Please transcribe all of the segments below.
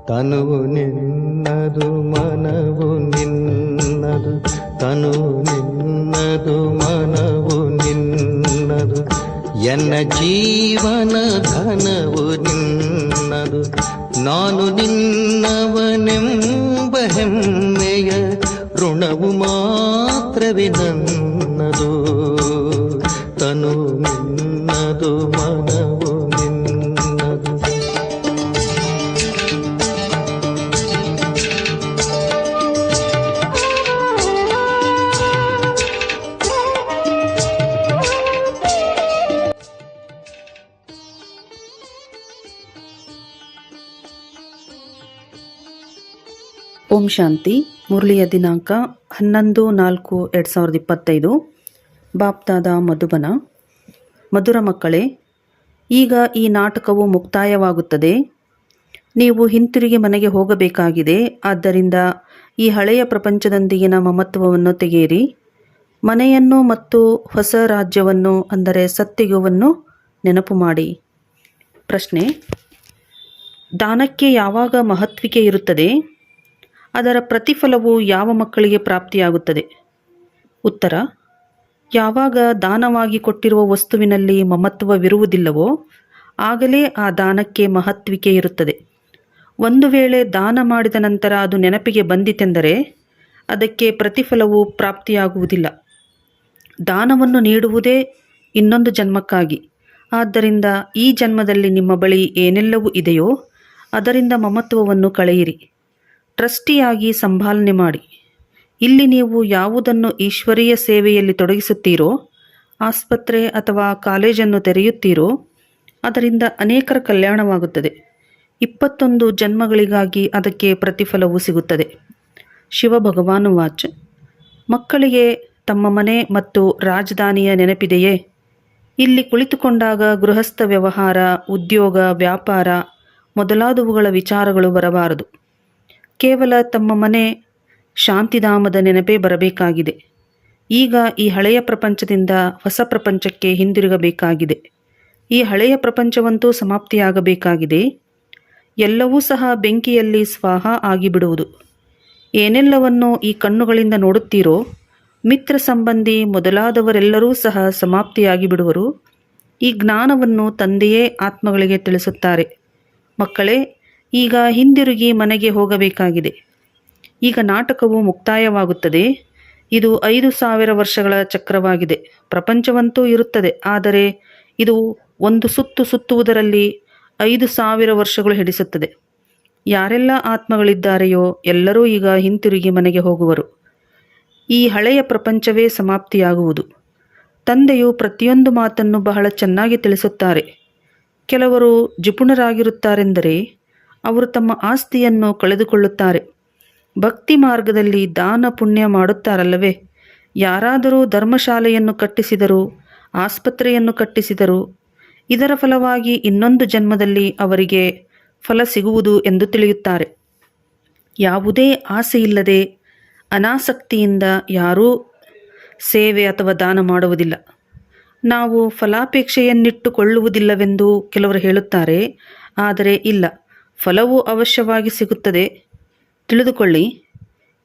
ತನುವು ನಿನ್ನದು ಮನವು ನಿನ್ನದು, ತನುವು ನಿನ್ನದು ಮನವು ನಿನ್ನದು, ಎನ್ನ ಜೀವನ ಘನವು ನಿನ್ನದು. ನಾನು ನಿನ್ನವನೆಂಬ ಹೆಮ್ಮೆಯ ಋಣವು ಮಾತ್ರವೇ ನನ್ನದು. ತನು ನಿನ್ನದು ಮನವು ನಿನ್ನದು. ಓಂ ಶಾಂತಿ. ಮುರಳಿಯ ದಿನಾಂಕ 11/4/2025. ಬಾಪ್ದಾದ ಮಧುಬನ. ಮಧುರ ಮಕ್ಕಳೇ, ಈಗ ಈ ನಾಟಕವು ಮುಕ್ತಾಯವಾಗುತ್ತದೆ. ನೀವು ಹಿಂತಿರುಗಿ ಮನೆಗೆ ಹೋಗಬೇಕಾಗಿದೆ. ಆದ್ದರಿಂದ ಈ ಹಳೆಯ ಪ್ರಪಂಚದೊಂದಿಗಿನ ಮಮತ್ವವನ್ನು ತೆಗೆಯಿರಿ. ಮನೆಯನ್ನು ಮತ್ತು ಹೊಸ ರಾಜ್ಯವನ್ನು ಅಂದರೆ ಸತ್ಯಯುಗವನ್ನು ನೆನಪು ಮಾಡಿ. ಪ್ರಶ್ನೆ: ದಾನಕ್ಕೆ ಯಾವಾಗ ಮಹತ್ವಿಕೆ ಇರುತ್ತದೆ? ಅದರ ಪ್ರತಿಫಲವು ಯಾವ ಮಕ್ಕಳಿಗೆ ಪ್ರಾಪ್ತಿಯಾಗುತ್ತದೆ? ಉತ್ತರ: ಯಾವಾಗ ದಾನವಾಗಿ ಕೊಟ್ಟಿರುವ ವಸ್ತುವಿನಲ್ಲಿ ಮಮತ್ವವಿರುವುದಿಲ್ಲವೋ ಆಗಲೇ ಆ ದಾನಕ್ಕೆ ಮಹತ್ವಿಕೆ ಇರುತ್ತದೆ. ಒಂದು ವೇಳೆ ದಾನ ಮಾಡಿದ ನಂತರ ಅದು ನೆನಪಿಗೆ ಬಂದಿತೆಂದರೆ ಅದಕ್ಕೆ ಪ್ರತಿಫಲವು ಪ್ರಾಪ್ತಿಯಾಗುವುದಿಲ್ಲ. ದಾನವನ್ನು ನೀಡುವುದೇ ಇನ್ನೊಂದು ಜನ್ಮಕ್ಕಾಗಿ. ಆದ್ದರಿಂದ ಈ ಜನ್ಮದಲ್ಲಿ ನಿಮ್ಮ ಬಳಿ ಏನೆಲ್ಲವೂ ಇದೆಯೋ ಅದರಿಂದ ಮಮತ್ವವನ್ನು ಕಳೆಯಿರಿ. ಟ್ರಸ್ಟಿಯಾಗಿ ಸಂಭಾಲನೆ ಮಾಡಿ. ಇಲ್ಲಿ ನೀವು ಯಾವುದನ್ನು ಈಶ್ವರೀಯ ಸೇವೆಯಲ್ಲಿ ತೊಡಗಿಸುತ್ತೀರೋ, ಆಸ್ಪತ್ರೆ ಅಥವಾ ಕಾಲೇಜನ್ನು ತೆರೆಯುತ್ತೀರೋ ಅದರಿಂದ ಅನೇಕರ ಕಲ್ಯಾಣವಾಗುತ್ತದೆ. 21 ಜನ್ಮಗಳಿಗಾಗಿ ಅದಕ್ಕೆ ಪ್ರತಿಫಲವೂ ಸಿಗುತ್ತದೆ. ಶಿವ ಭಗವಾನ್ ವಾಚ್: ಮಕ್ಕಳಿಗೆ ತಮ್ಮ ಮನೆ ಮತ್ತು ರಾಜಧಾನಿಯ ನೆನಪಿದೆಯೇ? ಇಲ್ಲಿ ಕುಳಿತುಕೊಂಡಾಗ ಗೃಹಸ್ಥ ವ್ಯವಹಾರ, ಉದ್ಯೋಗ, ವ್ಯಾಪಾರ ಮೊದಲಾದವುಗಳ ವಿಚಾರಗಳು ಬರಬಾರದು. ಕೇವಲ ತಮ್ಮ ಮನೆ ಶಾಂತಿಧಾಮದ ನೆನಪೇ ಬರಬೇಕಾಗಿದೆ. ಈಗ ಈ ಹಳೆಯ ಪ್ರಪಂಚದಿಂದ ಹೊಸ ಪ್ರಪಂಚಕ್ಕೆ ಹಿಂದಿರುಗಬೇಕಾಗಿದೆ. ಈ ಹಳೆಯ ಪ್ರಪಂಚವಂತೂ ಸಮಾಪ್ತಿಯಾಗಬೇಕಾಗಿದೆ. ಎಲ್ಲವೂ ಸಹ ಬೆಂಕಿಯಲ್ಲಿ ಸ್ವಾಹ ಆಗಿಬಿಡುವುದು. ಏನೆಲ್ಲವನ್ನು ಈ ಕಣ್ಣುಗಳಿಂದ ನೋಡುತ್ತೀರೋ, ಮಿತ್ರ ಸಂಬಂಧಿ ಮೊದಲಾದವರೆಲ್ಲರೂ ಸಹ ಸಮಾಪ್ತಿಯಾಗಿ ಬಿಡುವರು. ಈ ಜ್ಞಾನವನ್ನು ತಂದೆಯೇ ಆತ್ಮಗಳಿಗೆ ತಿಳಿಸುತ್ತಾರೆ. ಮಕ್ಕಳೇ, ಈಗ ಹಿಂದಿರುಗಿ ಮನೆಗೆ ಹೋಗಬೇಕಾಗಿದೆ. ಈಗ ನಾಟಕವು ಮುಕ್ತಾಯವಾಗುತ್ತದೆ. ಇದು 5000 ವರ್ಷಗಳ ಚಕ್ರವಾಗಿದೆ. ಪ್ರಪಂಚವಂತೂ ಇರುತ್ತದೆ, ಆದರೆ ಇದು ಒಂದು ಸುತ್ತುವುದರಲ್ಲಿ 5000 ವರ್ಷಗಳು ಹಿಡಿಸುತ್ತದೆ. ಯಾರೆಲ್ಲ ಆತ್ಮಗಳಿದ್ದಾರೆಯೋ ಎಲ್ಲರೂ ಈಗ ಹಿಂತಿರುಗಿ ಮನೆಗೆ ಹೋಗುವರು. ಈ ಹಳೆಯ ಪ್ರಪಂಚವೇ ಸಮಾಪ್ತಿಯಾಗುವುದು. ತಂದೆಯು ಪ್ರತಿಯೊಂದು ಮಾತನ್ನು ಬಹಳ ಚೆನ್ನಾಗಿ ತಿಳಿಸುತ್ತಾರೆ. ಕೆಲವರು ಜಿಪುಣರಾಗಿರುತ್ತಾರೆಂದರೆ ಅವರು ತಮ್ಮ ಆಸ್ತಿಯನ್ನು ಕಳೆದುಕೊಳ್ಳುತ್ತಾರೆ. ಭಕ್ತಿ ಮಾರ್ಗದಲ್ಲಿ ದಾನ ಪುಣ್ಯ ಮಾಡುತ್ತಾರಲ್ಲವೇ? ಯಾರಾದರೂ ಧರ್ಮಶಾಲೆಯನ್ನು ಕಟ್ಟಿಸಿದರು, ಆಸ್ಪತ್ರೆಯನ್ನು ಕಟ್ಟಿಸಿದರು, ಇದರ ಫಲವಾಗಿ ಇನ್ನೊಂದು ಜನ್ಮದಲ್ಲಿ ಅವರಿಗೆ ಫಲ ಸಿಗುವುದು ಎಂದು ತಿಳಿಯುತ್ತಾರೆ. ಯಾವುದೇ ಆಸೆಯಿಲ್ಲದೆ ಅನಾಸಕ್ತಿಯಿಂದ ಯಾರೂ ಸೇವೆ ಅಥವಾ ದಾನ ಮಾಡುವುದಿಲ್ಲ. ನಾವು ಫಲಾಪೇಕ್ಷೆಯನ್ನಿಟ್ಟುಕೊಳ್ಳುವುದಿಲ್ಲವೆಂದು ಕೆಲವರು ಹೇಳುತ್ತಾರೆ. ಆದರೆ ಇಲ್ಲ, ಫಲವು ಅವಶ್ಯವಾಗಿ ಸಿಗುತ್ತದೆ. ತಿಳಿದುಕೊಳ್ಳಿ,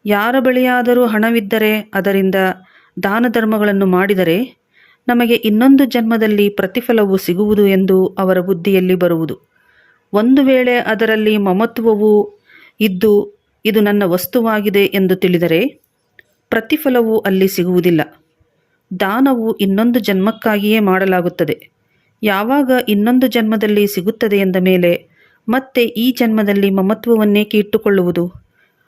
ಯಾರ ಬಳಿಯಾದರೂ ಹಣವಿದ್ದರೆ ಅದರಿಂದ ದಾನ ಧರ್ಮಗಳನ್ನು ಮಾಡಿದರೆ ನಮಗೆ ಇನ್ನೊಂದು ಜನ್ಮದಲ್ಲಿ ಪ್ರತಿಫಲವು ಸಿಗುವುದು ಎಂದು ಅವರ ಬುದ್ಧಿಯಲ್ಲಿ ಬರುವುದು. ಒಂದು ವೇಳೆ ಅದರಲ್ಲಿ ಮಮತ್ವವು ಇದ್ದು ಇದು ನನ್ನ ವಸ್ತುವಾಗಿದೆ ಎಂದು ತಿಳಿದರೆ ಪ್ರತಿಫಲವು ಅಲ್ಲಿ ಸಿಗುವುದಿಲ್ಲ. ದಾನವು ಇನ್ನೊಂದು ಜನ್ಮಕ್ಕಾಗಿಯೇ ಮಾಡಲಾಗುತ್ತದೆ. ಯಾವಾಗ ಇನ್ನೊಂದು ಜನ್ಮದಲ್ಲಿ ಸಿಗುತ್ತದೆ ಎಂದ ಮೇಲೆ ಮತ್ತೆ ಈ ಜನ್ಮದಲ್ಲಿ ಮಮತ್ವವನ್ನೇಕೆ ಇಟ್ಟುಕೊಳ್ಳುವುದು?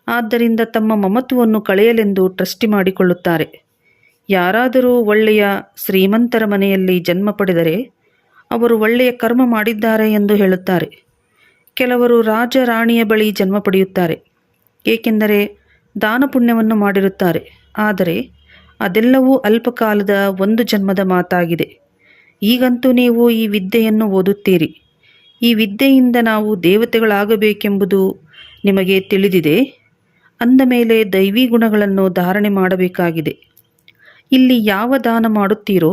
ಆದ್ದರಿಂದ ತಮ್ಮ ಮಮತ್ವವನ್ನು ಕಳೆಯಲೆಂದು ಟ್ರಸ್ಟಿ ಮಾಡಿಕೊಳ್ಳುತ್ತಾರೆ. ಯಾರಾದರೂ ಒಳ್ಳೆಯ ಶ್ರೀಮಂತರ ಮನೆಯಲ್ಲಿ ಜನ್ಮ ಪಡೆದರೆ ಅವರು ಒಳ್ಳೆಯ ಕರ್ಮ ಮಾಡಿದ್ದಾರೆ ಎಂದು ಹೇಳುತ್ತಾರೆ. ಕೆಲವರು ರಾಜ ರಾಣಿಯ ಬಳಿ ಜನ್ಮ ಪಡೆಯುತ್ತಾರೆ, ಏಕೆಂದರೆ ದಾನ ಪುಣ್ಯವನ್ನು ಮಾಡಿರುತ್ತಾರೆ. ಆದರೆ ಅದೆಲ್ಲವೂ ಅಲ್ಪಕಾಲದ ಒಂದು ಜನ್ಮದ ಮಾತಾಗಿದೆ. ಈಗಂತೂ ನೀವು ಈ ವಿದ್ಯೆಯನ್ನು ಓದುತ್ತೀರಿ. ಈ ವಿದ್ಯೆಯಿಂದ ನಾವು ದೇವತೆಗಳಾಗಬೇಕೆಂಬುದು ನಿಮಗೆ ತಿಳಿದಿದೆ. ಅಂದ ಮೇಲೆ ದೈವಿ ಗುಣಗಳನ್ನು ಧಾರಣೆ ಮಾಡಬೇಕಾಗಿದೆ. ಇಲ್ಲಿ ಯಾವ ದಾನ ಮಾಡುತ್ತೀರೋ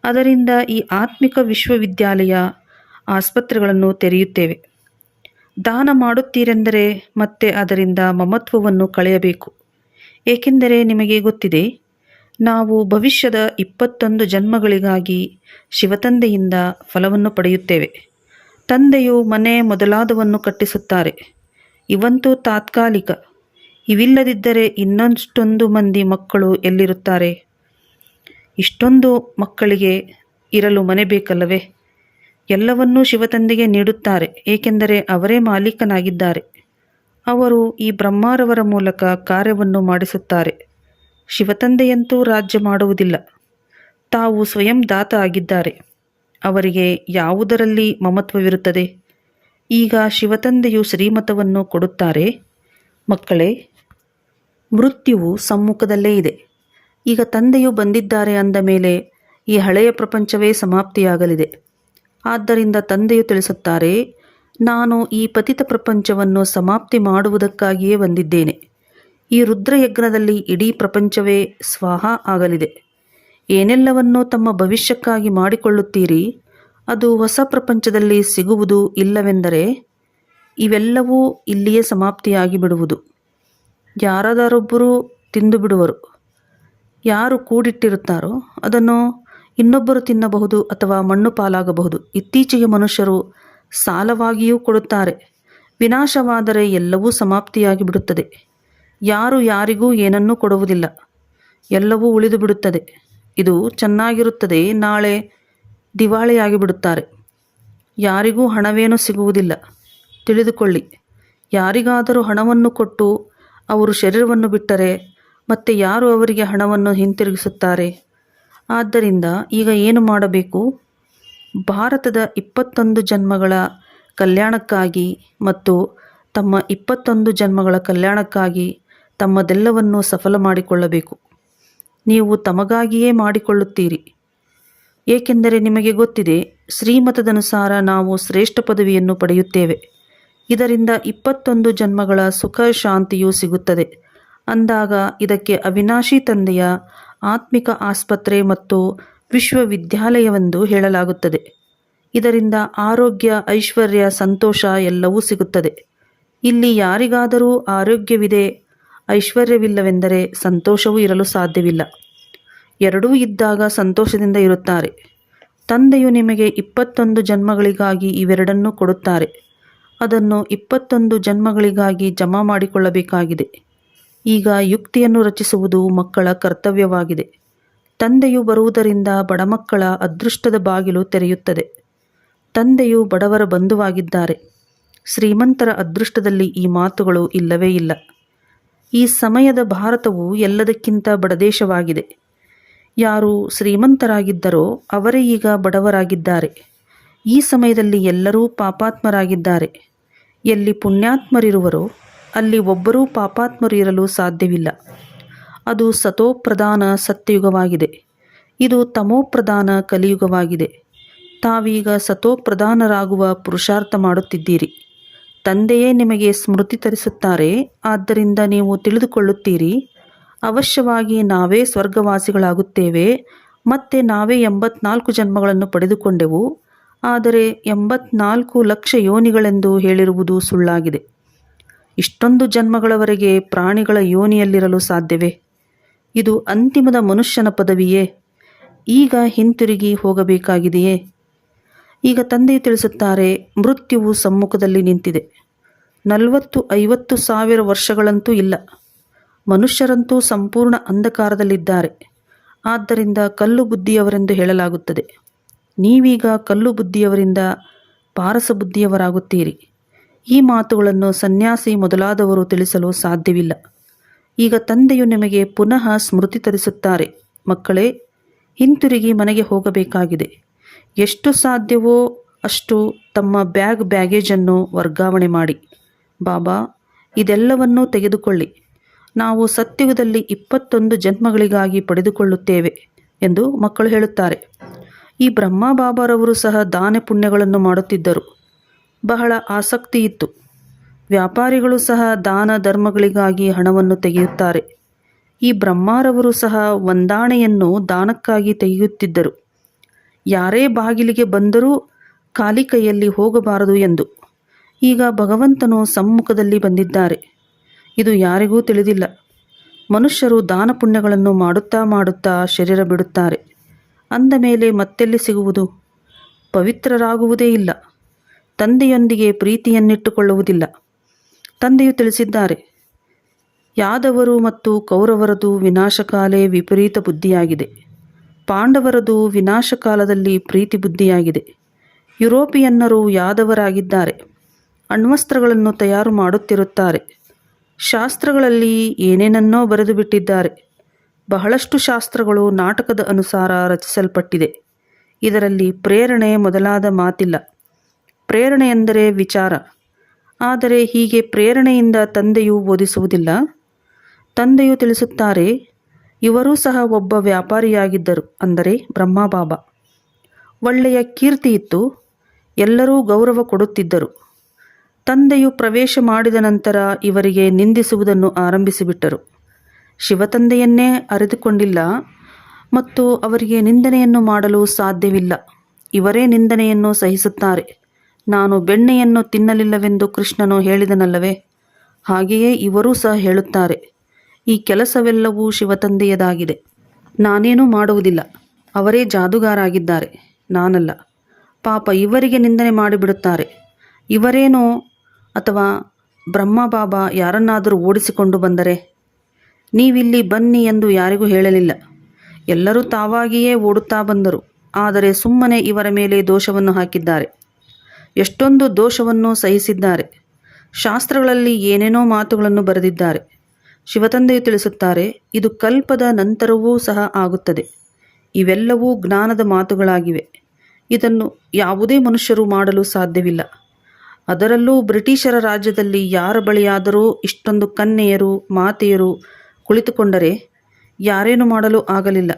ಅದರಿಂದ ಈ ಆತ್ಮಿಕ ವಿಶ್ವವಿದ್ಯಾಲಯ, ಆಸ್ಪತ್ರೆಗಳನ್ನು ತೆರೆಯುತ್ತೇವೆ. ದಾನ ಮಾಡುತ್ತೀರೆಂದರೆ ಮತ್ತೆ ಅದರಿಂದ ಮಮತ್ವವನ್ನು ಕಳೆಯಬೇಕು. ಏಕೆಂದರೆ ನಿಮಗೆ ಗೊತ್ತಿದೆ, ನಾವು ಭವಿಷ್ಯದ 21 ಜನ್ಮಗಳಿಗಾಗಿ ಶಿವತಂದೆಯಿಂದ ಫಲವನ್ನು ಪಡೆಯುತ್ತೇವೆ. ತಂದೆಯು ಮನೆ ಮೊದಲಾದವನ್ನು ಕಟ್ಟಿಸುತ್ತಾರೆ. ಇವಂತೂ ತಾತ್ಕಾಲಿಕ. ಇವಿಲ್ಲದಿದ್ದರೆ ಇನ್ನಷ್ಟೊಂದು ಮಂದಿ ಮಕ್ಕಳು ಎಲ್ಲಿರುತ್ತಾರೆ? ಇಷ್ಟೊಂದು ಮಕ್ಕಳಿಗೆ ಇರಲು ಮನೆ ಬೇಕಲ್ಲವೇ? ಎಲ್ಲವನ್ನೂ ಶಿವತಂದೆಗೆ ನೀಡುತ್ತಾರೆ, ಏಕೆಂದರೆ ಅವರೇ ಮಾಲೀಕನಾಗಿದ್ದಾರೆ. ಅವರು ಈ ಬ್ರಹ್ಮರವರ ಮೂಲಕ ಕಾರ್ಯವನ್ನು ಮಾಡಿಸುತ್ತಾರೆ. ಶಿವತಂದೆಯಂತೂ ರಾಜ್ಯ ಮಾಡುವುದಿಲ್ಲ. ತಾವು ಸ್ವಯಂ ದಾತ ಆಗಿದ್ದಾರೆ. ಅವರಿಗೆ ಯಾವುದರಲ್ಲಿ ಮಮತ್ವವಿರುತ್ತದೆ? ಈಗ ಶಿವತಂದೆಯು ಶ್ರೀಮತವನ್ನು ಕೊಡುತ್ತಾರೆ. ಮಕ್ಕಳೇ, ಮೃತ್ಯುವು ಸಮ್ಮುಖದಲ್ಲೇ ಇದೆ. ಈಗ ತಂದೆಯು ಬಂದಿದ್ದಾರೆ ಅಂದ ಮೇಲೆ ಈ ಹಳೆಯ ಪ್ರಪಂಚವೇ ಸಮಾಪ್ತಿಯಾಗಲಿದೆ. ಆದ್ದರಿಂದ ತಂದೆಯು ತಿಳಿಸುತ್ತಾರೆ, ನಾನು ಈ ಪತಿತ ಪ್ರಪಂಚವನ್ನು ಸಮಾಪ್ತಿ ಮಾಡುವುದಕ್ಕಾಗಿಯೇ ಬಂದಿದ್ದೇನೆ. ಈ ರುದ್ರಯಜ್ಞದಲ್ಲಿ ಇಡೀ ಪ್ರಪಂಚವೇ ಸ್ವಾಹ ಆಗಲಿದೆ. ಏನೆಲ್ಲವನ್ನೂ ತಮ್ಮ ಭವಿಷ್ಯಕ್ಕಾಗಿ ಮಾಡಿಕೊಳ್ಳುತ್ತೀರಿ, ಅದು ಹೊಸ ಪ್ರಪಂಚದಲ್ಲಿ ಸಿಗುವುದು ಇಲ್ಲವೆಂದರೆ ಇವೆಲ್ಲವೂ ಇಲ್ಲಿಯೇ ಸಮಾಪ್ತಿಯಾಗಿ ಬಿಡುವುದು. ಯಾರಾದರೊಬ್ಬರು ತಿಂದು ಬಿಡುವರು. ಯಾರು ಕೂಡಿಟ್ಟಿರುತ್ತಾರೋ ಅದನ್ನು ಇನ್ನೊಬ್ಬರು ತಿನ್ನಬಹುದು ಅಥವಾ ಮಣ್ಣು ಪಾಲಾಗಬಹುದು. ಇತ್ತೀಚೆಗೆ ಮನುಷ್ಯರು ಸಾಲವಾಗಿಯೂ ಕೊಡುತ್ತಾರೆ. ವಿನಾಶವಾದರೆ ಎಲ್ಲವೂ ಸಮಾಪ್ತಿಯಾಗಿ ಬಿಡುತ್ತದೆ. ಯಾರು ಯಾರಿಗೂ ಏನನ್ನೂ ಕೊಡುವುದಿಲ್ಲ. ಎಲ್ಲವೂ ಉಳಿದು ಬಿಡುತ್ತದೆ. ಇದು ಚೆನ್ನಾಗಿರುತ್ತದೆ. ನಾಳೆ ದಿವಾಳಿಯಾಗಿ ಬಿಡುತ್ತಾರೆ. ಯಾರಿಗೂ ಹಣವೇನೂ ಸಿಗುವುದಿಲ್ಲ. ತಿಳಿದುಕೊಳ್ಳಿ, ಯಾರಿಗಾದರೂ ಹಣವನ್ನು ಕೊಟ್ಟು ಅವರು ಶರೀರವನ್ನು ಬಿಟ್ಟರೆ ಮತ್ತೆ ಯಾರು ಅವರಿಗೆ ಹಣವನ್ನು ಹಿಂತಿರುಗಿಸುತ್ತಾರೆ? ಆದ್ದರಿಂದ ಈಗ ಏನು ಮಾಡಬೇಕು? ಭಾರತದ 21 ಜನ್ಮಗಳ ಕಲ್ಯಾಣಕ್ಕಾಗಿ ಮತ್ತು ತಮ್ಮ 21 ಜನ್ಮಗಳ ಕಲ್ಯಾಣಕ್ಕಾಗಿ ತಮ್ಮದೆಲ್ಲವನ್ನು ಸಫಲ ಮಾಡಿಕೊಳ್ಳಬೇಕು. ನೀವು ತಮಗಾಗಿಯೇ ಮಾಡಿಕೊಳ್ಳುತ್ತೀರಿ. ಏಕೆಂದರೆ ನಿಮಗೆ ಗೊತ್ತಿದೆ, ಶ್ರೀಮತದನುಸಾರ ನಾವು ಶ್ರೇಷ್ಠ ಪದವಿಯನ್ನು ಪಡೆಯುತ್ತೇವೆ. ಇದರಿಂದ 21 ಜನ್ಮಗಳ ಸುಖ ಶಾಂತಿಯೂ ಸಿಗುತ್ತದೆ. ಅಂದಾಗ ಇದಕ್ಕೆ ಅವಿನಾಶಿ ತಂದೆಯ ಆತ್ಮಿಕ ಆಸ್ಪತ್ರೆ ಮತ್ತು ವಿಶ್ವವಿದ್ಯಾಲಯವೆಂದು ಹೇಳಲಾಗುತ್ತದೆ. ಇದರಿಂದ ಆರೋಗ್ಯ, ಐಶ್ವರ್ಯ, ಸಂತೋಷ ಎಲ್ಲವೂ ಸಿಗುತ್ತದೆ. ಇಲ್ಲಿ ಯಾರಿಗಾದರೂ ಆರೋಗ್ಯವಿದೆ, ಐಶ್ವರ್ಯವಿಲ್ಲವೆಂದರೆ ಸಂತೋಷವೂ ಇರಲು ಸಾಧ್ಯವಿಲ್ಲ. ಎರಡೂ ಇದ್ದಾಗ ಸಂತೋಷದಿಂದ ಇರುತ್ತಾರೆ. ತಂದೆಯು ನಿಮಗೆ 21 ಜನ್ಮಗಳಿಗಾಗಿ ಇವೆರಡನ್ನೂ ಕೊಡುತ್ತಾರೆ. ಅದನ್ನು 21 ಜನ್ಮಗಳಿಗಾಗಿ ಜಮಾ ಮಾಡಿಕೊಳ್ಳಬೇಕಾಗಿದೆ. ಈಗ ಯುಕ್ತಿಯನ್ನು ರಚಿಸುವುದು ಮಕ್ಕಳ ಕರ್ತವ್ಯವಾಗಿದೆ. ತಂದೆಯು ಬರುವುದರಿಂದ ಬಡಮಕ್ಕಳ ಅದೃಷ್ಟದ ಬಾಗಿಲು ತೆರೆಯುತ್ತದೆ. ತಂದೆಯು ಬಡವರ ಬಂಧುವಾಗಿದ್ದಾರೆ. ಶ್ರೀಮಂತರ ಅದೃಷ್ಟದಲ್ಲಿ ಈ ಮಾತುಗಳು ಇಲ್ಲವೇ ಇಲ್ಲ. ಈ ಸಮಯದ ಭಾರತವು ಎಲ್ಲದಕ್ಕಿಂತ ಬಡದೇಶವಾಗಿದೆ. ಯಾರು ಶ್ರೀಮಂತರಾಗಿದ್ದರೋ ಅವರೇ ಈಗ ಬಡವರಾಗಿದ್ದಾರೆ. ಈ ಸಮಯದಲ್ಲಿ ಎಲ್ಲರೂ ಪಾಪಾತ್ಮರಾಗಿದ್ದಾರೆ. ಎಲ್ಲಿ ಪುಣ್ಯಾತ್ಮರಿರುವರೋ ಅಲ್ಲಿ ಒಬ್ಬರೂ ಪಾಪಾತ್ಮರು ಇರಲು ಸಾಧ್ಯವಿಲ್ಲ. ಅದು ಸತೋಪ್ರಧಾನ ಸತ್ಯಯುಗವಾಗಿದೆ. ಇದು ತಮೋಪ್ರಧಾನ ಕಲಿಯುಗವಾಗಿದೆ. ತಾವೀಗ ಸತೋಪ್ರಧಾನರಾಗುವ ಪುರುಷಾರ್ಥ ಮಾಡುತ್ತಿದ್ದೀರಿ. ತಂದೆಯೇ ನಿಮಗೆ ಸ್ಮೃತಿ ತರಿಸುತ್ತಾರೆ. ಆದ್ದರಿಂದ ನೀವು ತಿಳಿದುಕೊಳ್ಳುತ್ತೀರಿ, ಅವಶ್ಯವಾಗಿ ನಾವೇ ಸ್ವರ್ಗವಾಸಿಗಳಾಗುತ್ತೇವೆ. ಮತ್ತೆ ನಾವೇ 84 ಜನ್ಮಗಳನ್ನು ಪಡೆದುಕೊಂಡೆವು. ಆದರೆ 84 ಲಕ್ಷ ಯೋನಿಗಳೆಂದು ಹೇಳಿರುವುದು ಸುಳ್ಳಾಗಿದೆ. ಇಷ್ಟೊಂದು ಜನ್ಮಗಳವರೆಗೆ ಪ್ರಾಣಿಗಳ ಯೋನಿಯಲ್ಲಿರಲು ಸಾಧ್ಯವೇ? ಇದು ಅಂತಿಮದ ಮನುಷ್ಯನ ಪದವಿಯೇ? ಈಗ ಹಿಂತಿರುಗಿ ಹೋಗಬೇಕಾಗಿದೆಯೇ? ಈಗ ತಂದೆಯು ತಿಳಿಸುತ್ತಾರೆ, ಮೃತ್ಯುವು ಸಮ್ಮುಖದಲ್ಲಿ ನಿಂತಿದೆ. 40-50 ಸಾವಿರ ವರ್ಷಗಳಂತೂ ಇಲ್ಲ. ಮನುಷ್ಯರಂತೂ ಸಂಪೂರ್ಣ ಅಂಧಕಾರದಲ್ಲಿದ್ದಾರೆ. ಆದ್ದರಿಂದ ಕಲ್ಲು ಬುದ್ಧಿಯವರೆಂದು ಹೇಳಲಾಗುತ್ತದೆ. ನೀವೀಗ ಕಲ್ಲು ಬುದ್ಧಿಯವರಿಂದ ಪಾರಸ ಬುದ್ಧಿಯವರಾಗುತ್ತೀರಿ. ಈ ಮಾತುಗಳನ್ನು ಸನ್ಯಾಸಿ ಮೊದಲಾದವರು ತಿಳಿಸಲು ಸಾಧ್ಯವಿಲ್ಲ. ಈಗ ತಂದೆಯು ನಿಮಗೆ ಪುನಃ ಸ್ಮೃತಿ ತರಿಸುತ್ತಾರೆ. ಮಕ್ಕಳೇ, ಹಿಂತಿರುಗಿ ಮನೆಗೆ ಹೋಗಬೇಕಾಗಿದೆ. ಎಷ್ಟು ಸಾಧ್ಯವೋ ಅಷ್ಟು ತಮ್ಮ ಬ್ಯಾಗೇಜನ್ನು ವರ್ಗಾವಣೆ ಮಾಡಿ. ಬಾಬಾ, ಇದೆಲ್ಲವನ್ನೂ ತೆಗೆದುಕೊಳ್ಳಿ. ನಾವು ಸತ್ಯುಗದಲ್ಲಿ 21 ಜನ್ಮಗಳಿಗಾಗಿ ಪಡೆದುಕೊಳ್ಳುತ್ತೇವೆ ಎಂದು ಮಕ್ಕಳು ಹೇಳುತ್ತಾರೆ. ಈ ಬ್ರಹ್ಮ ಬಾಬಾರವರು ಸಹ ದಾನ ಪುಣ್ಯಗಳನ್ನು ಮಾಡುತ್ತಿದ್ದರು. ಬಹಳ ಆಸಕ್ತಿ ಇತ್ತು. ವ್ಯಾಪಾರಿಗಳು ಸಹ ದಾನ ಧರ್ಮಗಳಿಗಾಗಿ ಹಣವನ್ನು ತೆಗೆಯುತ್ತಾರೆ. ಈ ಬ್ರಹ್ಮರವರು ಸಹ ವಂದಾಣೆಯನ್ನು ದಾನಕ್ಕಾಗಿ ತೆಗೆಯುತ್ತಿದ್ದರು. ಯಾರೇ ಬಾಗಿಲಿಗೆ ಬಂದರೂ ಖಾಲಿ ಕೈಯಲ್ಲಿ ಹೋಗಬಾರದು ಎಂದು. ಈಗ ಭಗವಂತನು ಸಮ್ಮುಖದಲ್ಲಿ ಬಂದಿದ್ದಾರೆ. ಇದು ಯಾರಿಗೂ ತಿಳಿದಿಲ್ಲ. ಮನುಷ್ಯರು ದಾನ ಪುಣ್ಯಗಳನ್ನು ಮಾಡುತ್ತಾ ಮಾಡುತ್ತಾ ಶರೀರ ಬಿಡುತ್ತಾರೆ. ಅಂದ ಮೇಲೆ ಮತ್ತೆಲ್ಲಿ ಸಿಗುವುದು? ಪವಿತ್ರರಾಗುವುದೇ ಇಲ್ಲ. ತಂದೆಯೊಂದಿಗೆ ಪ್ರೀತಿಯನ್ನಿಟ್ಟುಕೊಳ್ಳುವುದಿಲ್ಲ. ತಂದೆಯು ತಿಳಿಸಿದ್ದಾರೆ, ಯಾದವರು ಮತ್ತು ಕೌರವರದು ವಿನಾಶಕಾಲೇ ವಿಪರೀತ ಬುದ್ಧಿಯಾಗಿದೆ. ಪಾಂಡವರದು ವಿನಾಶಕಾಲದಲ್ಲಿ ಪ್ರೀತಿ ಬುದ್ಧಿಯಾಗಿದೆ. ಯುರೋಪಿಯನ್ನರು ಯಾದವರಾಗಿದ್ದಾರೆ. ಅಣ್ವಸ್ತ್ರಗಳನ್ನು ತಯಾರು ಮಾಡುತ್ತಿರುತ್ತಾರೆ. ಶಾಸ್ತ್ರಗಳಲ್ಲಿ ಏನೇನನ್ನೋ ಬರೆದು ಬಿಟ್ಟಿದ್ದಾರೆ. ಬಹಳಷ್ಟು ಶಾಸ್ತ್ರಗಳು ನಾಟಕದ ಅನುಸಾರ ರಚಿಸಲ್ಪಟ್ಟಿದೆ. ಇದರಲ್ಲಿ ಪ್ರೇರಣೆ ಮೊದಲಾದ ಮಾತಿಲ್ಲ. ಪ್ರೇರಣೆ ಎಂದರೆ ವಿಚಾರ. ಆದರೆ ಹೀಗೆ ಪ್ರೇರಣೆಯಿಂದ ತಂದೆಯು ಬೋಧಿಸುವುದಿಲ್ಲ. ತಂದೆಯು ತಿಳಿಸುತ್ತಾರೆ, ಇವರೂ ಸಹ ಒಬ್ಬ ವ್ಯಾಪಾರಿಯಾಗಿದ್ದರು, ಅಂದರೆ ಬ್ರಹ್ಮಬಾಬಾ. ಒಳ್ಳೆಯ ಕೀರ್ತಿ ಇತ್ತು. ಎಲ್ಲರೂ ಗೌರವ ಕೊಡುತ್ತಿದ್ದರು. ತಂದೆಯು ಪ್ರವೇಶ ಮಾಡಿದ ನಂತರ ಇವರಿಗೆ ನಿಂದಿಸುವುದನ್ನು ಆರಂಭಿಸಿಬಿಟ್ಟರು. ಶಿವತಂದೆಯನ್ನೇ ಅರಿತುಕೊಂಡಿಲ್ಲ ಮತ್ತು ಅವರಿಗೆ ನಿಂದನೆಯನ್ನು ಮಾಡಲು ಸಾಧ್ಯವಿಲ್ಲ. ಇವರೇ ನಿಂದನೆಯನ್ನು ಸಹಿಸುತ್ತಾರೆ. ನಾನು ಬೆಣ್ಣೆಯನ್ನು ತಿನ್ನಲಿಲ್ಲವೆಂದು ಕೃಷ್ಣನು ಹೇಳಿದನಲ್ಲವೇ, ಹಾಗೆಯೇ ಇವರೂ ಸಹ ಹೇಳುತ್ತಾರೆ, ಈ ಕೆಲಸವೆಲ್ಲವೂ ಶಿವತಂದೆಯದಾಗಿದೆ. ನಾನೇನೂ ಮಾಡುವುದಿಲ್ಲ. ಅವರೇ ಜಾದುಗಾರಾಗಿದ್ದಾರೆ, ನಾನಲ್ಲ. ಪಾಪ ಇವರಿಗೆ ನಿಂದನೆ ಮಾಡಿಬಿಡುತ್ತಾರೆ. ಇವರೇನೋ ಅಥವಾ ಬ್ರಹ್ಮಬಾಬಾ ಯಾರನ್ನಾದರೂ ಓಡಿಸಿಕೊಂಡು ಬಂದರೆ, ನೀವಿಲ್ಲಿ ಬನ್ನಿ ಎಂದು ಯಾರಿಗೂ ಹೇಳಲಿಲ್ಲ. ಎಲ್ಲರೂ ತಾವಾಗಿಯೇ ಓಡುತ್ತಾ ಬಂದರು. ಆದರೆ ಸುಮ್ಮನೆ ಇವರ ಮೇಲೆ ದೋಷವನ್ನು ಹಾಕಿದ್ದಾರೆ. ಎಷ್ಟೊಂದು ದೋಷವನ್ನು ಸಹಿಸಿದ್ದಾರೆ. ಶಾಸ್ತ್ರಗಳಲ್ಲಿ ಏನೇನೋ ಮಾತುಗಳನ್ನು ಬರೆದಿದ್ದಾರೆ. ಶಿವತಂದೆಯು ತಿಳಿಸುತ್ತಾರೆ, ಇದು ಕಲ್ಪದ ನಂತರವೂ ಸಹ ಆಗುತ್ತದೆ. ಇವೆಲ್ಲವೂ ಜ್ಞಾನದ ಮಾತುಗಳಾಗಿವೆ. ಇದನ್ನು ಯಾವುದೇ ಮನುಷ್ಯರು ಮಾಡಲು ಸಾಧ್ಯವಿಲ್ಲ. ಅದರಲ್ಲೂ ಬ್ರಿಟಿಷರ ರಾಜ್ಯದಲ್ಲಿ ಯಾರ ಬಳಿಯಾದರೂ ಇಷ್ಟೊಂದು ಕನ್ಯೆಯರು ಮಾತೆಯರು ಕುಳಿತುಕೊಂಡರೆ ಯಾರೇನು ಮಾಡಲು ಆಗಲಿಲ್ಲ.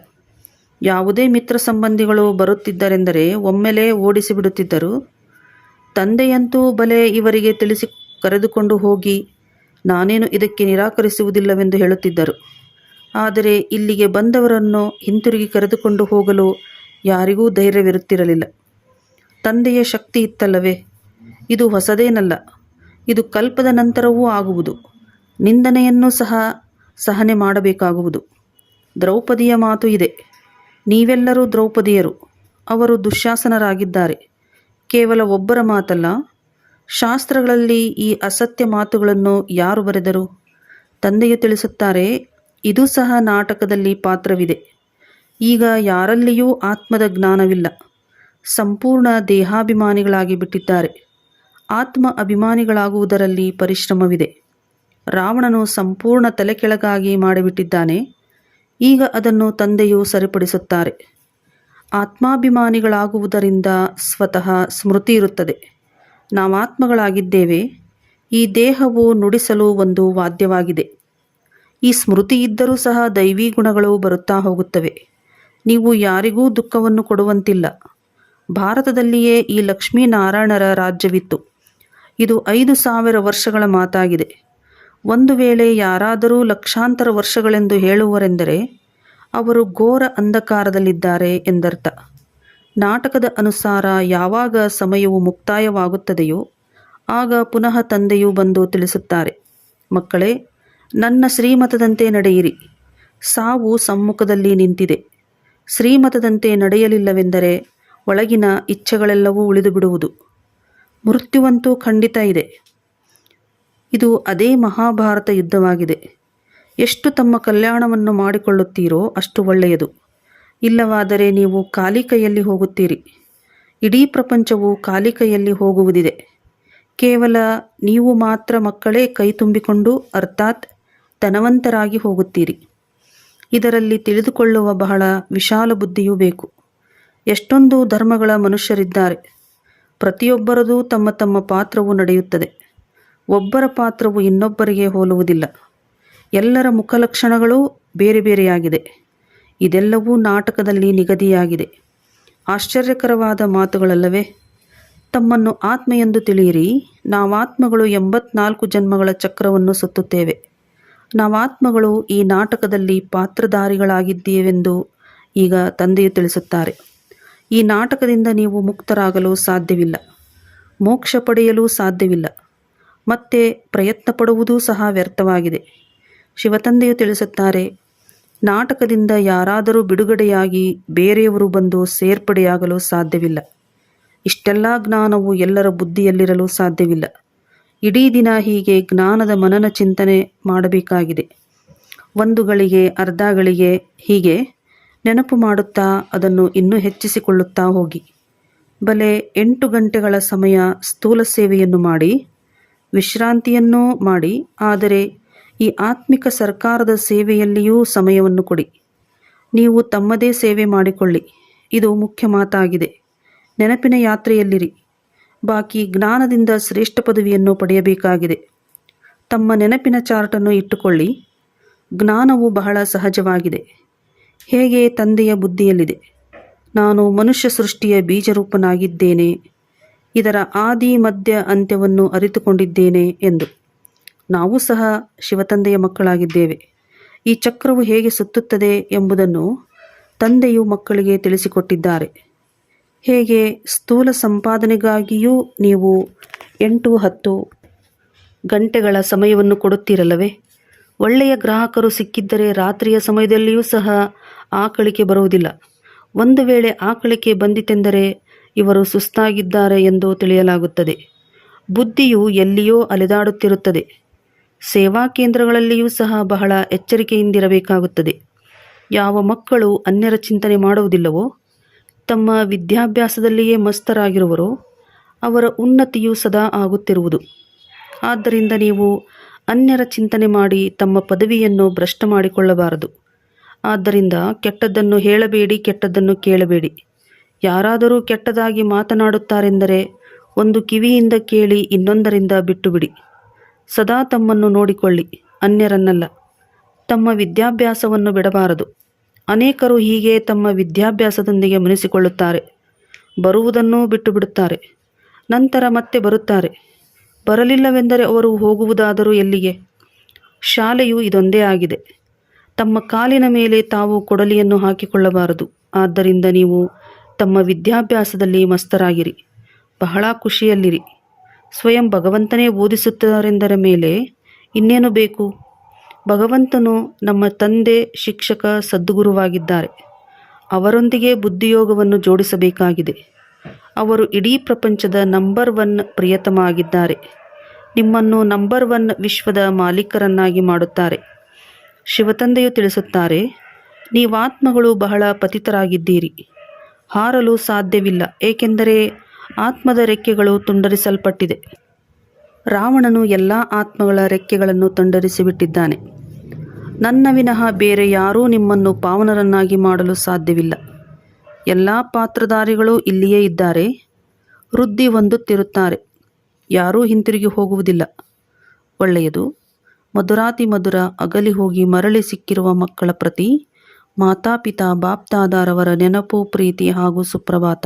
ಯಾವುದೇ ಮಿತ್ರ ಸಂಬಂಧಿಗಳು ಬರುತ್ತಿದ್ದರೆಂದರೆ ಒಮ್ಮೆಲೇ ಓಡಿಸಿಬಿಡುತ್ತಿದ್ದರು. ತಂದೆಯಂತೂ ಬಲೆ ಇವರಿಗೆ ತಿಳಿಸಿ ಕರೆದುಕೊಂಡು ಹೋಗಿ, ನಾನೇನು ಇದಕ್ಕೆ ನಿರಾಕರಿಸುವುದಿಲ್ಲವೆಂದು ಹೇಳುತ್ತಿದ್ದರು. ಆದರೆ ಇಲ್ಲಿಗೆ ಬಂದವರನ್ನು ಹಿಂತಿರುಗಿ ಕರೆದುಕೊಂಡು ಹೋಗಲು ಯಾರಿಗೂ ಧೈರ್ಯವಿರುತ್ತಿರಲಿಲ್ಲ. ತಂದೆಯ ಶಕ್ತಿ ಇತ್ತಲ್ಲವೇ. ಇದು ಹೊಸದೇನಲ್ಲ. ಇದು ಕಲ್ಪದ ನಂತರವೂ ಆಗುವುದು. ನಿಂದನೆಯನ್ನು ಸಹ ಸಹನೆ ಮಾಡಬೇಕಾಗುವುದು. ದ್ರೌಪದಿಯ ಮಾತು ಇದೆ, ನೀವೆಲ್ಲರೂ ದ್ರೌಪದಿಯರು. ಅವರು ದುಶ್ಯಾಸನರಾಗಿದ್ದಾರೆ. ಕೇವಲ ಒಬ್ಬರ ಮಾತಲ್ಲ. ಶಾಸ್ತ್ರಗಳಲ್ಲಿ ಈ ಅಸತ್ಯ ಮಾತುಗಳನ್ನು ಯಾರು ಬರೆದರು? ತಂದೆಯು ತಿಳಿಸುತ್ತಾರೆ, ಇದು ಸಹ ನಾಟಕದಲ್ಲಿ ಪಾತ್ರವಿದೆ. ಈಗ ಯಾರಲ್ಲಿಯೂ ಆತ್ಮದ ಜ್ಞಾನವಿಲ್ಲ. ಸಂಪೂರ್ಣ ದೇಹಾಭಿಮಾನಿಗಳಾಗಿ ಬಿಟ್ಟಿದ್ದಾರೆ. ಆತ್ಮ ಅಭಿಮಾನಿಗಳಾಗುವುದರಲ್ಲಿ ಪರಿಶ್ರಮವಿದೆ. ರಾವಣನು ಸಂಪೂರ್ಣ ತಲೆಕೆಳಗಾಗಿ ಮಾಡಿಬಿಟ್ಟಿದ್ದಾನೆ. ಈಗ ಅದನ್ನು ತಂದೆಯು ಸರಿಪಡಿಸುತ್ತಾರೆ. ಆತ್ಮಾಭಿಮಾನಿಗಳಾಗುವುದರಿಂದ ಸ್ವತಃ ಸ್ಮೃತಿ ಇರುತ್ತದೆ. ನಾವಾತ್ಮಗಳಾಗಿದ್ದೇವೆ. ಈ ದೇಹವು ನುಡಿಸಲು ಒಂದು ವಾದ್ಯವಾಗಿದೆ. ಈ ಸ್ಮೃತಿ ಇದ್ದರೂ ಸಹ ದೈವಿ ಗುಣಗಳು ಬರುತ್ತಾ ಹೋಗುತ್ತವೆ. ನೀವು ಯಾರಿಗೂ ದುಃಖವನ್ನು ಕೊಡುವಂತಿಲ್ಲ. ಭಾರತದಲ್ಲಿಯೇ ಈ ಲಕ್ಷ್ಮೀನಾರಾಯಣರ ರಾಜ್ಯವಿತ್ತು. ಇದು 5,000 ವರ್ಷಗಳ ಮಾತಾಗಿದೆ. ಒಂದು ವೇಳೆ ಯಾರಾದರೂ ಲಕ್ಷಾಂತರ ವರ್ಷಗಳೆಂದು ಹೇಳುವರೆಂದರೆ ಅವರು ಘೋರ ಅಂಧಕಾರದಲ್ಲಿದ್ದಾರೆ ಎಂದರ್ಥ. ನಾಟಕದ ಅನುಸಾರ ಯಾವಾಗ ಸಮಯವು ಮುಕ್ತಾಯವಾಗುತ್ತದೆಯೋ ಆಗ ಪುನಃ ತಂದೆಯು ಬಂದು ತಿಳಿಸುತ್ತಾರೆ, ಮಕ್ಕಳೇ, ನನ್ನ ಶ್ರೀಮತದಂತೆ ನಡೆಯಿರಿ. ಸಾವು ಸಮ್ಮುಖದಲ್ಲಿ ನಿಂತಿದೆ. ಶ್ರೀಮತದಂತೆ ನಡೆಯಲಿಲ್ಲವೆಂದರೆ ಒಳಗಿನ ಇಚ್ಛೆಗಳೆಲ್ಲವೂ ಉಳಿದು ಬಿಡುವುದು. ಮೃತ್ಯುವಂತೂ ಖಂಡಿತ ಇದೆ. ಇದು ಅದೇ ಮಹಾಭಾರತ ಯುದ್ಧವಾಗಿದೆ. ಎಷ್ಟು ತಮ್ಮ ಕಲ್ಯಾಣವನ್ನು ಮಾಡಿಕೊಳ್ಳುತ್ತೀರೋ ಅಷ್ಟು ಒಳ್ಳೆಯದು. ಇಲ್ಲವಾದರೆ ನೀವು ಖಾಲಿ ಕೈಯಲ್ಲಿ ಹೋಗುತ್ತೀರಿ. ಇಡೀ ಪ್ರಪಂಚವು ಖಾಲಿ ಕೈಯಲ್ಲಿ ಹೋಗುವುದಿದೆ. ಕೇವಲ ನೀವು ಮಾತ್ರ ಮಕ್ಕಳೇ ಕೈ ತುಂಬಿಕೊಂಡು ಅರ್ಥಾತ್ ಧನವಂತರಾಗಿ ಹೋಗುತ್ತೀರಿ. ಇದರಲ್ಲಿ ತಿಳಿದುಕೊಳ್ಳುವ ಬಹಳ ವಿಶಾಲ ಬುದ್ಧಿಯೂ ಬೇಕು. ಎಷ್ಟೊಂದು ಧರ್ಮಗಳ ಮನುಷ್ಯರಿದ್ದಾರೆ. ಪ್ರತಿಯೊಬ್ಬರದು ತಮ್ಮ ತಮ್ಮ ಪಾತ್ರವು ನಡೆಯುತ್ತದೆ. ಒಬ್ಬರ ಪಾತ್ರವು ಇನ್ನೊಬ್ಬರಿಗೆ ಹೋಲುವುದಿಲ್ಲ. ಎಲ್ಲರ ಮುಖಲಕ್ಷಣಗಳೂ ಬೇರೆ ಬೇರೆಯಾಗಿದೆ. ಇದೆಲ್ಲವೂ ನಾಟಕದಲ್ಲಿ ನಿಗದಿಯಾಗಿದೆ. ಆಶ್ಚರ್ಯಕರವಾದ ಮಾತುಗಳಲ್ಲವೇ? ತಮ್ಮನ್ನು ಆತ್ಮ ಎಂದು ತಿಳಿಯಿರಿ. ನಾವಾತ್ಮಗಳು 84 ಜನ್ಮಗಳ ಚಕ್ರವನ್ನು ಸುತ್ತುತ್ತೇವೆ. ನಾವಾತ್ಮಗಳು ಈ ನಾಟಕದಲ್ಲಿ ಪಾತ್ರಧಾರಿಗಳಾಗಿದ್ದೇವೆಂದು ಈಗ ತಂದೆಯು ತಿಳಿಸುತ್ತಾರೆ. ಈ ನಾಟಕದಿಂದ ನೀವು ಮುಕ್ತರಾಗಲು ಸಾಧ್ಯವಿಲ್ಲ. ಮೋಕ್ಷ ಪಡೆಯಲು ಸಾಧ್ಯವಿಲ್ಲ. ಮತ್ತೆ ಪ್ರಯತ್ನ ಪಡುವುದೂ ಸಹ ವ್ಯರ್ಥವಾಗಿದೆ. ಶಿವತಂದೆಯು ತಿಳಿಸುತ್ತಾರೆ, ನಾಟಕದಿಂದ ಯಾರಾದರೂ ಬಿಡುಗಡೆಯಾಗಿ ಬೇರೆಯವರು ಬಂದು ಸೇರ್ಪಡೆಯಾಗಲು ಸಾಧ್ಯವಿಲ್ಲ. ಇಷ್ಟೆಲ್ಲ ಜ್ಞಾನವು ಎಲ್ಲರ ಬುದ್ಧಿಯಲ್ಲಿರಲು ಸಾಧ್ಯವಿಲ್ಲ. ಇಡೀ ದಿನ ಹೀಗೆ ಜ್ಞಾನದ ಮನನ ಚಿಂತನೆ ಮಾಡಬೇಕಾಗಿದೆ. ಒಂದು ಗಳಿಗೆ, ಅರ್ಧ ಗಳಿಗೆ ಹೀಗೆ ನೆನಪು ಮಾಡುತ್ತಾ ಅದನ್ನು ಇನ್ನೂ ಹೆಚ್ಚಿಸಿಕೊಳ್ಳುತ್ತಾ ಹೋಗಿ. ಬಲೆ 8 ಗಂಟೆಗಳ ಸಮಯ ಸ್ಥೂಲ ಸೇವೆಯನ್ನು ಮಾಡಿ, ವಿಶ್ರಾಂತಿಯನ್ನೂ ಮಾಡಿ, ಆದರೆ ಈ ಆತ್ಮಿಕ ಸರ್ಕಾರದ ಸೇವೆಯಲ್ಲಿಯೂ ಸಮಯವನ್ನು ಕೊಡಿ. ನೀವು ತಮ್ಮದೇ ಸೇವೆ ಮಾಡಿಕೊಳ್ಳಿ. ಇದು ಮುಖ್ಯ ಮಾತಾಗಿದೆ. ನೆನಪಿನ ಯಾತ್ರೆಯಲ್ಲಿರಿ. ಬಾಕಿ ಜ್ಞಾನದಿಂದ ಶ್ರೇಷ್ಠ ಪದವಿಯನ್ನು ಪಡೆಯಬೇಕಾಗಿದೆ. ತಮ್ಮ ನೆನಪಿನ ಚಾರ್ಟನ್ನು ಇಟ್ಟುಕೊಳ್ಳಿ. ಜ್ಞಾನವು ಬಹಳ ಸಹಜವಾಗಿದೆ. ಹೇಗೆ ತಂದೆಯ ಬುದ್ಧಿಯಲ್ಲಿದೆ, ನಾನು ಮನುಷ್ಯ ಸೃಷ್ಟಿಯ ಬೀಜರೂಪನಾಗಿದ್ದೇನೆ, ಇದರ ಆದಿ ಮಧ್ಯ ಅಂತ್ಯವನ್ನು ಅರಿತುಕೊಂಡಿದ್ದೇನೆ ಎಂದು. ನಾವು ಸಹ ಶಿವತಂದೆಯ ಮಕ್ಕಳಾಗಿದ್ದೇವೆ. ಈ ಚಕ್ರವು ಹೇಗೆ ಸುತ್ತುತ್ತದೆ ಎಂಬುದನ್ನು ತಂದೆಯು ಮಕ್ಕಳಿಗೆ ತಿಳಿಸಿಕೊಟ್ಟಿದ್ದಾರೆ. ಹೇಗೆ ಸ್ಥೂಲ ಸಂಪಾದನೆಗಾಗಿಯೂ ನೀವು 8-10 ಗಂಟೆಗಳ ಸಮಯವನ್ನು ಕೊಡುತ್ತೀರಲ್ಲವೇ? ಒಳ್ಳೆಯ ಗ್ರಾಹಕರು ಸಿಕ್ಕಿದ್ದರೆ ರಾತ್ರಿಯ ಸಮಯದಲ್ಲಿಯೂ ಸಹ ಆಕಳಿಕೆ ಬರುವುದಿಲ್ಲ. ಒಂದು ವೇಳೆ ಆಕಳಿಕೆ ಬಂದಿತೆಂದರೆ ಇವರು ಸುಸ್ತಾಗಿದ್ದಾರೆ ಎಂದು ತಿಳಿಯಲಾಗುತ್ತದೆ. ಬುದ್ಧಿಯು ಎಲ್ಲಿಯೋ ಅಲೆದಾಡುತ್ತಿರುತ್ತದೆ. ಸೇವಾ ಕೇಂದ್ರಗಳಲ್ಲಿಯೂ ಸಹ ಬಹಳ ಎಚ್ಚರಿಕೆಯಿಂದಿರಬೇಕಾಗುತ್ತದೆ. ಯಾವ ಮಕ್ಕಳು ಅನ್ಯರ ಚಿಂತನೆ ಮಾಡುವುದಿಲ್ಲವೋ, ತಮ್ಮ ವಿದ್ಯಾಭ್ಯಾಸದಲ್ಲಿಯೇ ಮಸ್ತರಾಗಿರುವರೋ ಅವರ ಉನ್ನತಿಯು ಸದಾ ಆಗುತ್ತಿರುವುದು. ಆದ್ದರಿಂದ ನೀವು ಅನ್ಯರ ಚಿಂತನೆ ಮಾಡಿ ತಮ್ಮ ಪದವಿಯನ್ನು ಭ್ರಷ್ಟ ಮಾಡಿಕೊಳ್ಳಬಾರದು. ಆದ್ದರಿಂದ ಕೆಟ್ಟದ್ದನ್ನು ಹೇಳಬೇಡಿ, ಕೆಟ್ಟದ್ದನ್ನು ಕೇಳಬೇಡಿ. ಯಾರಾದರೂ ಕೆಟ್ಟದಾಗಿ ಮಾತನಾಡುತ್ತಾರೆಂದರೆ ಒಂದು ಕಿವಿಯಿಂದ ಕೇಳಿ ಇನ್ನೊಂದರಿಂದ ಬಿಟ್ಟುಬಿಡಿ. ಸದಾ ತಮ್ಮನ್ನು ನೋಡಿಕೊಳ್ಳಿ, ಅನ್ಯರನ್ನಲ್ಲ. ತಮ್ಮ ವಿದ್ಯಾಭ್ಯಾಸವನ್ನು ಬಿಡಬಾರದು. ಅನೇಕರು ಹೀಗೆ ತಮ್ಮ ವಿದ್ಯಾಭ್ಯಾಸದೊಂದಿಗೆ ಮುನಿಸಿಕೊಳ್ಳುತ್ತಾರೆ. ಬರುವುದನ್ನೂ ಬಿಟ್ಟು ಬಿಡುತ್ತಾರೆ. ನಂತರ ಮತ್ತೆ ಬರುತ್ತಾರೆ. ಬರಲಿಲ್ಲವೆಂದರೆ ಅವರು ಹೋಗುವುದಾದರೂ ಎಲ್ಲಿಗೆ? ಶಾಲೆಯು ಇದೊಂದೇ ಆಗಿದೆ. ತಮ್ಮ ಕಾಲಿನ ಮೇಲೆ ತಾವು ಕೊಡಲಿಯನ್ನು ಹಾಕಿಕೊಳ್ಳಬಾರದು. ಆದ್ದರಿಂದ ನೀವು ತಮ್ಮ ವಿದ್ಯಾಭ್ಯಾಸದಲ್ಲಿ ಮಸ್ತರಾಗಿರಿ, ಬಹಳ ಖುಷಿಯಲ್ಲಿರಿ. ಸ್ವಯಂ ಭಗವಂತನೇ ಬೋಧಿಸುತ್ತಾರೆಂದರ ಮೇಲೆ ಇನ್ನೇನು ಬೇಕು? ಭಗವಂತನು ನಮ್ಮ ತಂದೆ, ಶಿಕ್ಷಕ, ಸದ್ಗುರುವಾಗಿದ್ದಾರೆ. ಅವರೊಂದಿಗೆ ಬುದ್ಧಿಯೋಗವನ್ನು ಜೋಡಿಸಬೇಕಾಗಿದೆ. ಅವರು ಇಡೀ ಪ್ರಪಂಚದ ನಂಬರ್ 1 ಪ್ರಿಯತಮ ಆಗಿದ್ದಾರೆ. ನಿಮ್ಮನ್ನು ನಂಬರ್ 1 ವಿಶ್ವದ ಮಾಲೀಕರನ್ನಾಗಿ ಮಾಡುತ್ತಾರೆ. ಶಿವತಂದೆಯು ತಿಳಿಸುತ್ತಾರೆ, ನೀವಾತ್ಮಗಳು ಬಹಳ ಪತಿತರಾಗಿದ್ದೀರಿ. ಹಾರಲು ಸಾಧ್ಯವಿಲ್ಲ, ಏಕೆಂದರೆ ಆತ್ಮದ ರೆಕ್ಕೆಗಳು ತುಂಡರಿಸಲ್ಪಟ್ಟಿದೆ. ರಾವಣನು ಎಲ್ಲ ಆತ್ಮಗಳ ರೆಕ್ಕೆಗಳನ್ನು ತುಂಡರಿಸಿಬಿಟ್ಟಿದ್ದಾನೆ. ನನ್ನ ವಿನಃ ಬೇರೆ ಯಾರೂ ನಿಮ್ಮನ್ನು ಪಾವನರನ್ನಾಗಿ ಮಾಡಲು ಸಾಧ್ಯವಿಲ್ಲ. ಎಲ್ಲ ಪಾತ್ರಧಾರಿಗಳು ಇಲ್ಲಿಯೇ ಇದ್ದಾರೆ. ವೃದ್ಧಿ ಹೊಂದುತ್ತಿರುತ್ತಾರೆ. ಯಾರೂ ಹಿಂತಿರುಗಿ ಹೋಗುವುದಿಲ್ಲ. ಒಳ್ಳೆಯದು. ಮಧುರಾತಿ ಮಧುರ ಅಗಲಿ ಹೋಗಿ ಮರಳಿ ಸಿಕ್ಕಿರುವ ಮಕ್ಕಳ ಪ್ರತಿ ಮಾತಾಪಿತಾ ಬಾಪ್ದಾದಾರವರ ನೆನಪು, ಪ್ರೀತಿ ಹಾಗೂ ಸುಪ್ರಭಾತ.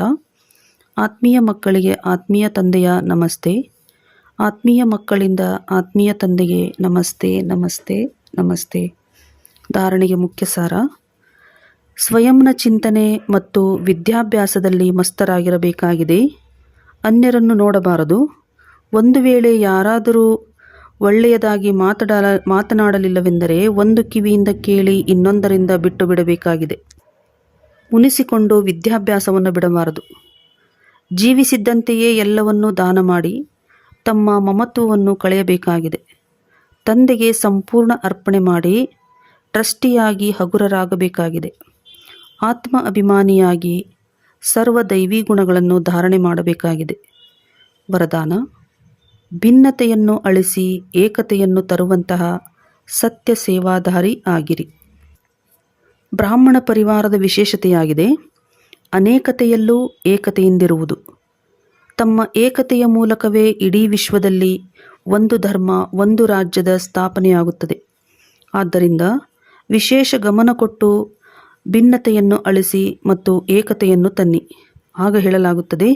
ಆತ್ಮೀಯ ಮಕ್ಕಳಿಗೆ ಆತ್ಮೀಯ ತಂದೆಯ ನಮಸ್ತೆ. ಆತ್ಮೀಯ ಮಕ್ಕಳಿಂದ ಆತ್ಮೀಯ ತಂದೆಗೆ ನಮಸ್ತೆ, ನಮಸ್ತೆ, ನಮಸ್ತೆ. ಧಾರಣೆಗೆ ಮುಖ್ಯ ಸಾರ: ಸ್ವಯಂನ ಚಿಂತನೆ ಮತ್ತು ವಿದ್ಯಾಭ್ಯಾಸದಲ್ಲಿ ಮಸ್ತರಾಗಿರಬೇಕಾಗಿದೆ. ಅನ್ಯರನ್ನು ನೋಡಬಾರದು. ಒಂದು ವೇಳೆ ಯಾರಾದರೂ ಒಳ್ಳೆಯದಾಗಿ ಮಾತನಾಡಲಿಲ್ಲವೆಂದರೆ ಒಂದು ಕಿವಿಯಿಂದ ಕೇಳಿ ಇನ್ನೊಂದರಿಂದ ಬಿಟ್ಟು ಬಿಡಬೇಕಾಗಿದೆ. ಮುನಿಸಿಕೊಂಡು ವಿದ್ಯಾಭ್ಯಾಸವನ್ನು ಬಿಡಬಾರದು. ಜೀವಿಸಿದ್ದಂತೆಯೇ ಎಲ್ಲವನ್ನೂ ದಾನ ಮಾಡಿ ತಮ್ಮ ಮಮತ್ವವನ್ನು ಕಳೆಯಬೇಕಾಗಿದೆ. ತಂದೆಗೆ ಸಂಪೂರ್ಣ ಅರ್ಪಣೆ ಮಾಡಿ ಟ್ರಸ್ಟಿಯಾಗಿ ಹಗುರರಾಗಬೇಕಾಗಿದೆ. ಆತ್ಮ ಅಭಿಮಾನಿಯಾಗಿ ಸರ್ವ ದೈವಿ ಗುಣಗಳನ್ನು ಧಾರಣೆ ಮಾಡಬೇಕಾಗಿದೆ. ವರದಾನ: ಭಿನ್ನತೆಯನ್ನು ಅಳಿಸಿ ಏಕತೆಯನ್ನು ತರುವಂತಹ ಸತ್ಯ ಸೇವಾಧಾರಿ ಆಗಿರಿ. ಬ್ರಾಹ್ಮಣ ಪರಿವಾರದ ವಿಶೇಷತೆಯಾಗಿದೆ ಅನೇಕತೆಯಲ್ಲೂ ಏಕತೆಯಿಂದಿರುವುದು. ತಮ್ಮ ಏಕತೆಯ ಮೂಲಕವೇ ಇಡೀ ವಿಶ್ವದಲ್ಲಿ ಒಂದು ಧರ್ಮ, ಒಂದು ರಾಜ್ಯದ ಸ್ಥಾಪನೆಯಾಗುತ್ತದೆ. ಆದ್ದರಿಂದ ವಿಶೇಷ ಗಮನ ಕೊಟ್ಟು ಭಿನ್ನತೆಯನ್ನು ಅಳಿಸಿ ಮತ್ತು ಏಕತೆಯನ್ನು ತನ್ನಿ. ಆಗ ಹೇಳಲಾಗುತ್ತದೆ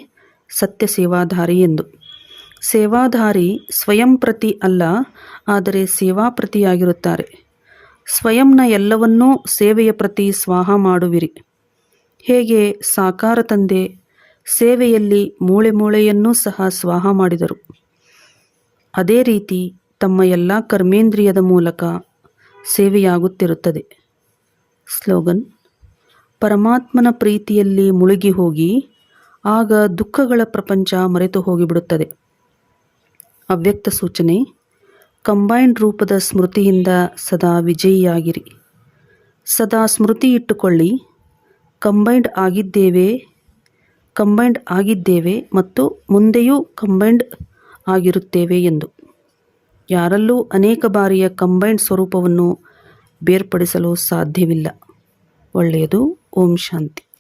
ಸತ್ಯ ಸೇವಾಧಾರಿ ಎಂದು. ಸೇವಾಧಾರಿ ಸ್ವಯಂ ಪ್ರತಿ ಅಲ್ಲ, ಆದರೆ ಸೇವಾಪ್ರತಿಯಾಗಿರುತ್ತಾರೆ. ಸ್ವಯಂನ ಎಲ್ಲವನ್ನೂ ಸೇವೆಯ ಪ್ರತಿ ಸ್ವಾಹ ಮಾಡುವಿರಿ. ಹೇಗೆ ಸಾಕಾರ ತಂದೆ ಸೇವೆಯಲ್ಲಿ ಮೂಳೆ ಮೂಳೆಯನ್ನೂ ಸಹ ಸ್ವಾಹ ಮಾಡಿದರು. ಅದೇ ರೀತಿ ತಮ್ಮ ಎಲ್ಲ ಕರ್ಮೇಂದ್ರಿಯದ ಮೂಲಕ ಸೇವೆಯಾಗುತ್ತಿರುತ್ತದೆ. ಸ್ಲೋಗನ್: ಪರಮಾತ್ಮನ ಪ್ರೀತಿಯಲ್ಲಿ ಮುಳುಗಿ ಹೋಗಿ ಆಗ ದುಃಖಗಳ ಪ್ರಪಂಚ ಮರೆತು ಹೋಗಿಬಿಡುತ್ತದೆ. ಅವ್ಯಕ್ತ ಸೂಚನೆ: ಕಂಬೈನ್ಡ್ ರೂಪದ ಸ್ಮೃತಿಯಿಂದ ಸದಾ ವಿಜಯಿಯಾಗಿರಿ. ಸದಾ ಸ್ಮೃತಿ ಇಟ್ಟುಕೊಳ್ಳಿ, ಕಂಬೈನ್ಡ್ ಆಗಿದ್ದೇವೆ ಮತ್ತು ಮುಂದೆಯೂ ಕಂಬೈನ್ಡ್ ಆಗಿರುತ್ತೇವೆ ಎಂದು. ಯಾರಲ್ಲೂ ಅನೇಕ ಬಾರಿಯ ಕಂಬೈನ್ಡ್ ಸ್ವರೂಪವನ್ನು ಬೇರ್ಪಡಿಸಲು ಸಾಧ್ಯವಿಲ್ಲ. ಒಳ್ಳೆಯದು. ಓಂ ಶಾಂತಿ.